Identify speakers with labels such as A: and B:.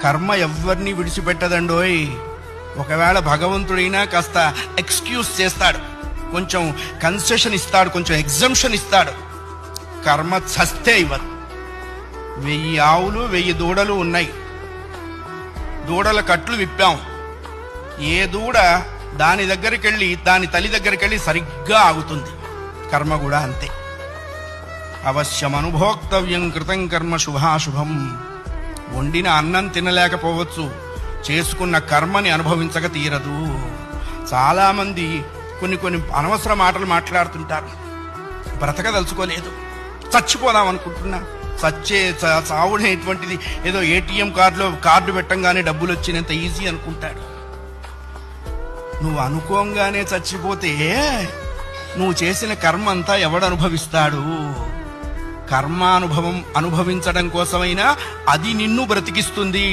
A: కర్మ ఎవరిని విడిచిపెట్టదండోయ్. ఒకవేళ భగవంతుడైనా కాస్త ఎక్స్క్యూజ్ చేస్తాడు, కొంచెం కన్సెషన్ ఇస్తాడు, కొంచెం ఎగ్జంప్షన్ ఇస్తాడు. కర్మ చస్తే ఇవ్వదు. 1000 ఆవులు 1000 దూడలు ఉన్నాయి. దూడల కట్లు విప్పాం. ఏ దూడ దాని దగ్గరికి వెళ్ళి దాని తల్లి దగ్గరికి వెళ్ళి సరిగ్గా ఆగుతుంది. కర్మ కూడా అంతే. అవశ్యం అనుభోక్తవ్యం కృతం కర్మ శుభాశుభం. వండిన అన్నం తినలేకపోవచ్చు, చేసుకున్న కర్మని అనుభవించక తీరదు. చాలామంది కొన్ని అనవసర మాటలు మాట్లాడుతుంటారు. బ్రతకదలుచుకోలేదు, చచ్చిపోదాం అనుకుంటున్నా. చావునేటువంటిది ఏదో ఏటీఎం కార్డు పెట్టంగానే డబ్బులు వచ్చినంత ఈజీ అనుకుంటాడు. నువ్వు అనుకోంగానే చచ్చిపోతే నువ్వు చేసిన కర్మ అంతా ఎవడు అనుభవిస్తాడు? కర్మానుభవం అనుభవించడం కోసమైనా అది నిన్ను బ్రతికిస్తుంది.